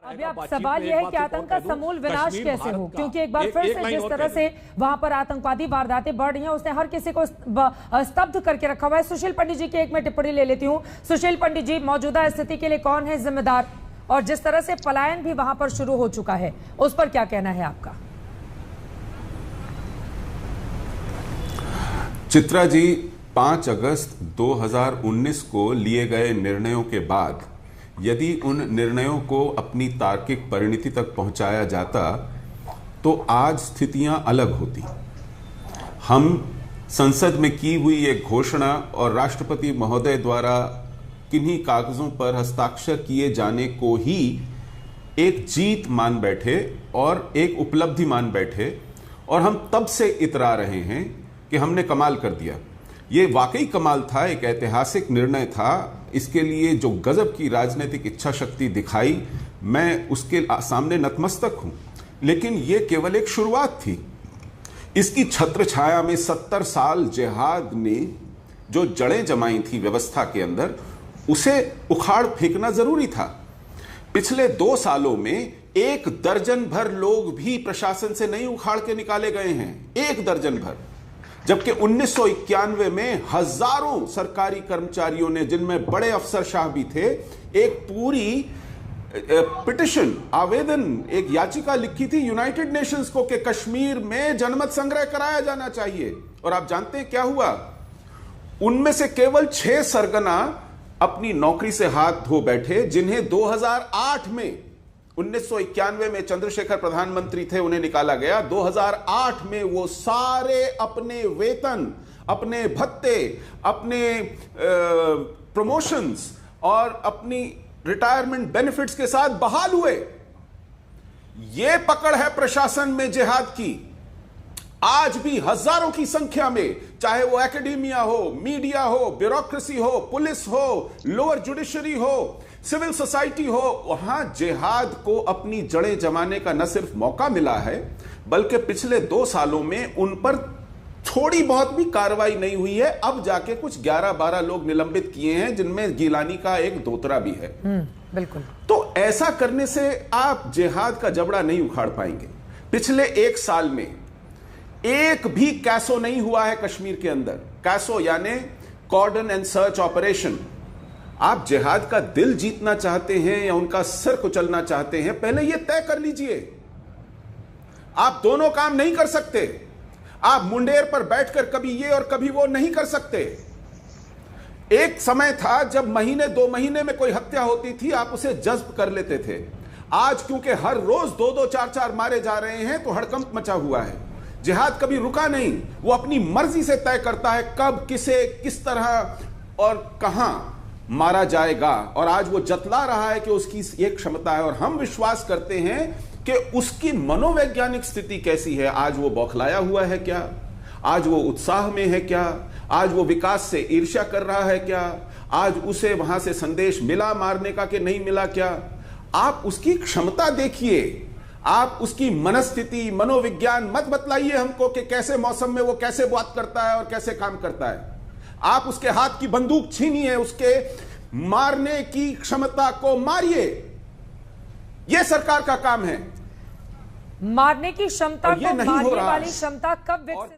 अभी अब सवाल यह है कि आतंक का समूल विनाश कैसे हो, क्योंकि एक बार फिर से जिस तरह से वहां पर आतंकवादी वारदातें बढ़ रही हैं, उसने हर किसी को स्तब्ध करके रखा हुआ है। सुशील पंडित जी की एक मैं टिप्पणी ले लेती हूं। सुशील पंडित जी, मौजूदा स्थिति के लिए कौन है जिम्मेदार, और जिस तरह से पलायन भी वहां पर शुरू हो चुका है, उस पर क्या कहना है आपका? चित्रा जी, 5 अगस्त 2019 को लिए गए निर्णयों के बाद यदि उन निर्णयों को अपनी तार्किक परिणति तक पहुंचाया जाता तो आज स्थितियां अलग होती। हम संसद में की हुई एक घोषणा और राष्ट्रपति महोदय द्वारा किन्हीं कागजों पर हस्ताक्षर किए जाने को ही एक जीत मान बैठे और एक उपलब्धि मान बैठे, और हम तब से इतरा रहे हैं कि हमने कमाल कर दिया। ये वाकई कमाल था, एक ऐतिहासिक निर्णय था। इसके लिए जो गजब की राजनीतिक इच्छा शक्ति दिखाई, मैं उसके सामने नतमस्तक हूं। लेकिन ये केवल एक शुरुआत थी। इसकी छत्र छाया में 70 साल जिहाद ने जो जड़ें जमाई थी व्यवस्था के अंदर, उसे उखाड़ फेंकना जरूरी था। पिछले 2 सालों में 1 दर्जन भर लोग भी प्रशासन से नहीं उखाड़ के निकाले गए हैं, 1 दर्जन भर। जबकि 1991 में हजारों सरकारी कर्मचारियों ने, जिनमें बड़े अफसरशाह भी थे, एक पूरी पिटिशन, आवेदन, एक याचिका लिखी थी यूनाइटेड नेशंस को कि कश्मीर में जनमत संग्रह कराया जाना चाहिए। और आप जानते हैं क्या हुआ? उनमें से केवल 6 सरगना अपनी नौकरी से हाथ धो बैठे, जिन्हें 2008 में, 1991 में चंद्रशेखर प्रधानमंत्री थे, उन्हें निकाला गया। 2008 में वो सारे अपने वेतन, अपने भत्ते, अपने प्रमोशंस और अपनी रिटायरमेंट बेनिफिट्स के साथ बहाल हुए। ये पकड़ है प्रशासन में जिहाद की। आज भी हजारों की संख्या में, चाहे वो एकेडेमिया हो, मीडिया हो, ब्यूरोक्रेसी हो, पुलिस हो, लोअर जुडिशरी हो, सिविल सोसाइटी हो, वहां जिहाद को अपनी जड़ें जमाने का न सिर्फ मौका मिला है, बल्कि पिछले 2 सालों में उन पर थोड़ी बहुत भी कार्रवाई नहीं हुई है। अब जाके कुछ 11-12 लोग निलंबित किए हैं, जिनमें गिलानी का एक दोतरा भी है। बिल्कुल। तो ऐसा करने से आप जिहाद का जबड़ा नहीं उखाड़ पाएंगे। पिछले 1 साल में एक भी कैसो नहीं हुआ है कश्मीर के अंदर। कैसो यानी कॉर्डन एंड सर्च ऑपरेशन। आप जिहाद का दिल जीतना चाहते हैं या उनका सिर कुचलना चाहते हैं, पहले यह तय कर लीजिए। आप दोनों काम नहीं कर सकते। आप मुंडेर पर बैठकर कभी ये और कभी वो नहीं कर सकते। एक समय था जब महीने 2 महीने में कोई हत्या होती थी, आप उसे जज्ब कर लेते थे। आज क्योंकि हर रोज 2-2, 4-4 मारे जा रहे हैं, तो हड़कंप मचा हुआ है। जिहाद कभी रुका नहीं। वो अपनी मर्जी से तय करता है कब, किसे, किस तरह और कहां मारा जाएगा। और आज वो जतला रहा है कि उसकी एक क्षमता है, और हम विश्वास करते हैं कि उसकी मनोवैज्ञानिक स्थिति कैसी है। आज वो बौखलाया हुआ है क्या? आज वो उत्साह में है क्या? आज वो विकास से ईर्ष्या कर रहा है क्या? आज उसे वहां से संदेश मिला मारने का कि नहीं मिला क्या? आप उसकी क्षमता देखिए। आप उसकी मनस्थिति, मनोविज्ञान मत बतलाइए हमको कि कैसे मौसम में वो कैसे बात करता है और कैसे काम करता है। आप उसके हाथ की बंदूक छीनिए, उसके मारने की क्षमता को मारिए। यह सरकार का काम है। मारने की क्षमता को मारने वाली क्षमता कब विकसित